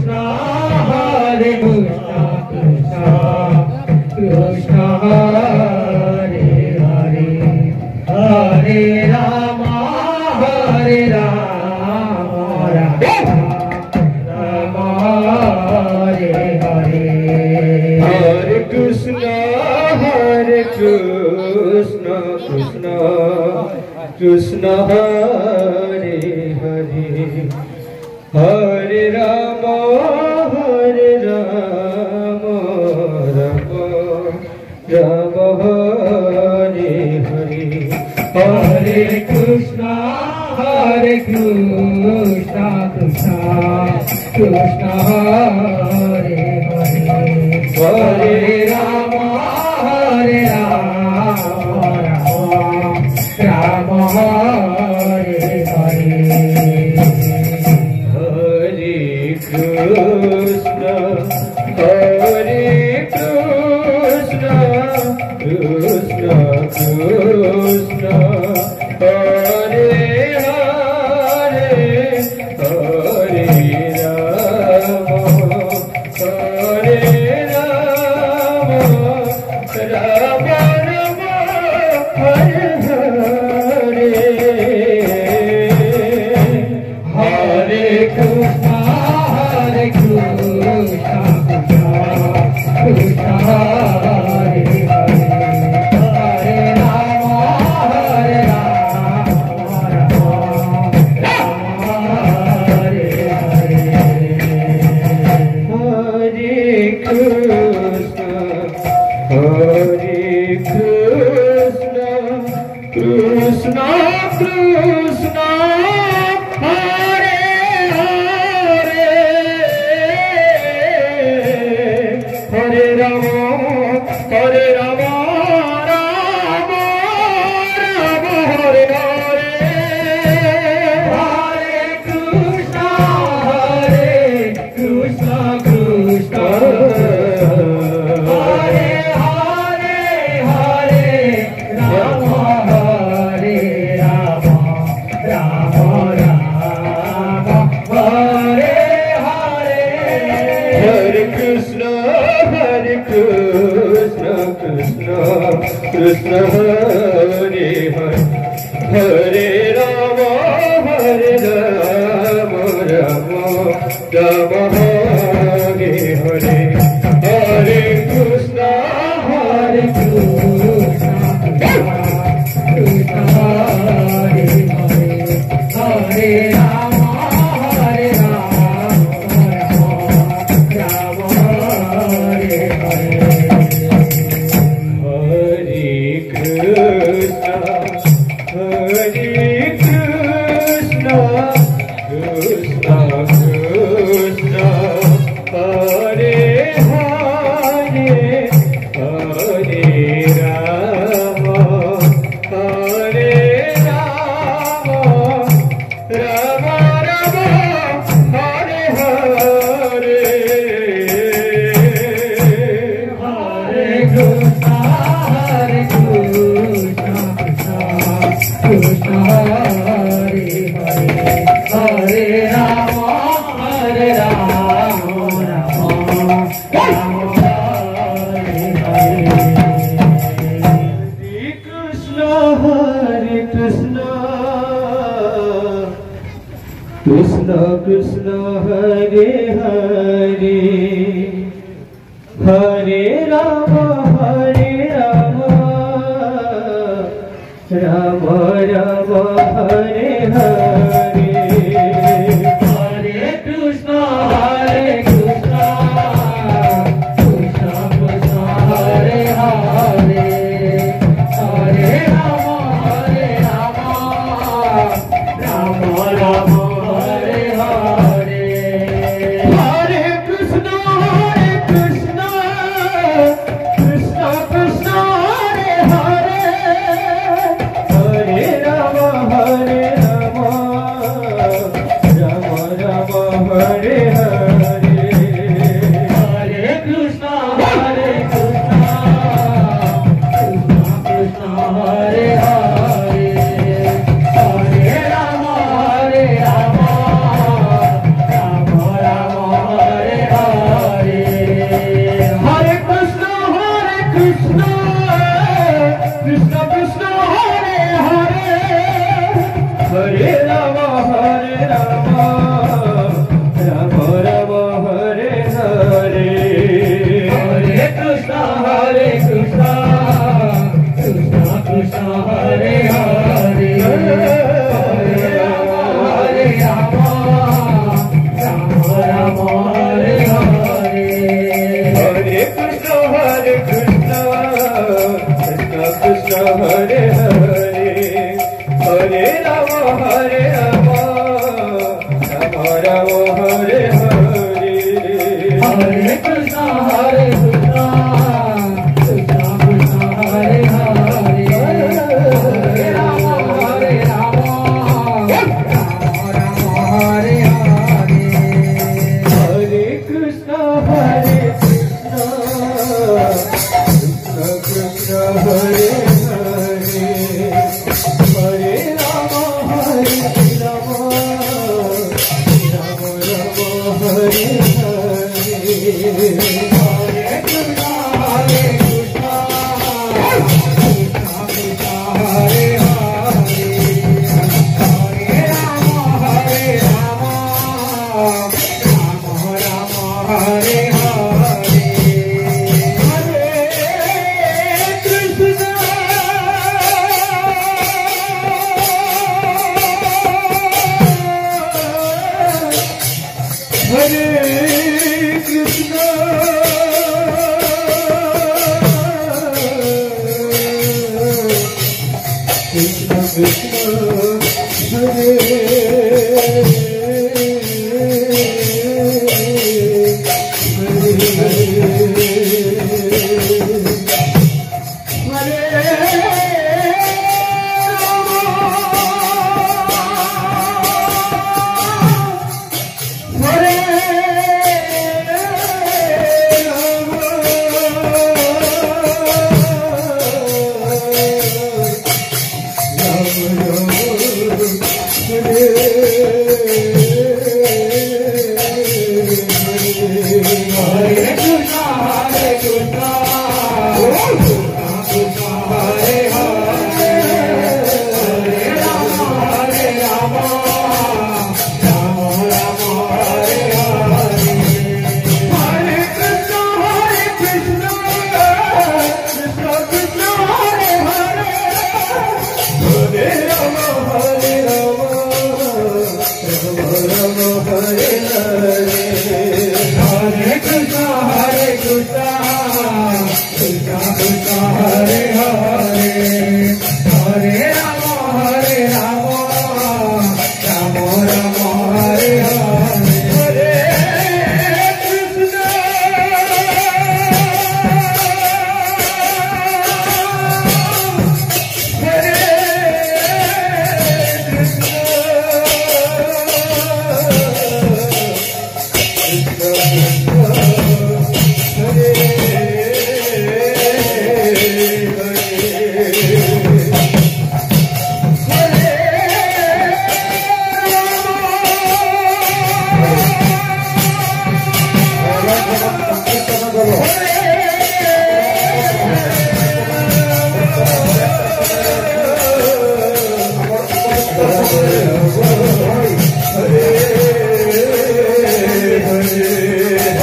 Krishna Hare Krishna Krishna Krishna Hare Hare Hare Rama Hare Rama Rama Hare Hare Hare Krishna Krishna Krishna Hare Hare Hare Rama Rama Rama Hare Hare Hare Krishna Krishna Krishna Hare Hare Hare Rama Rama Hare Hare Hare Krishna Krishna Krishna Hare Hare Hare Rama Rama Hare Hare Hare Krishna Krishna Krishna Hare Hare Hare Rama Hare Hare Hare Krishna Krishna Krishna Hare Hare Hare Rama Rama Rama Hare Hare Hare Krishna Krishna Hare Hare Rama Hare Rama Rama Rama Hare Hare Hare Krishna Krishna Krishna Hare Hare Hare Rama Rama Rama Hare Hare Hare Krishna Krishna Krishna Hare Hare Hare Rama Rama Hare Hare Hare Krishna Krishna Krishna Hare Hare Hare Rama Rama Rama Hare Hare Hare Krishna Krishna Hare Hare Hare Rama Rama Hare Hare Hare Krishna Krishna Krishna Hare Hare Hare Rama Rama Rama Hare Hare Hare Krishna Krishna Krishna Hare Hare Hare Rama Rama Rama Hare Hare Hare Krishna Krishna Krishna Hare Hare Hare Rama Rama Hare Hare Hare Krishna Krishna Krishna Hare Hare Hare Rama Hare Rama Rama Rama Hare Hare Hare Krishna Krishna Krishna Krishna Hare Hare Hare Rama Hare Rama Rama Rama Hare Hare Hare Krishna Krishna Krishna Hare Hare Hare Rama Hare Rama Rama Rama Hare Hare Hare Krishna Krishna Krishna Krishna Hare Hare Hare Rama Hare Rama Rama Rama Hare Hare Hare Krishna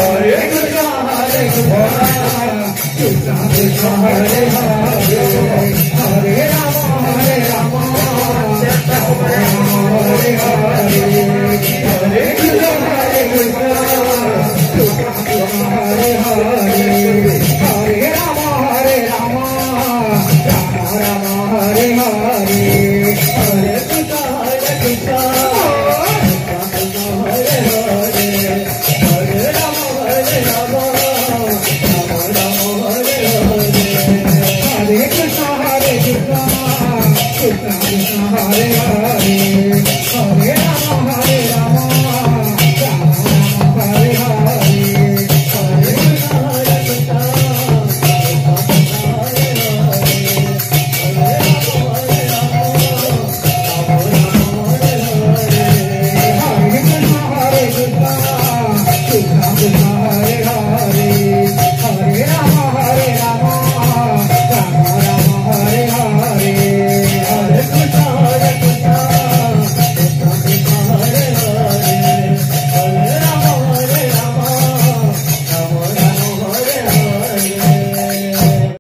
Hare Krishna Krishna Krishna Hare Hare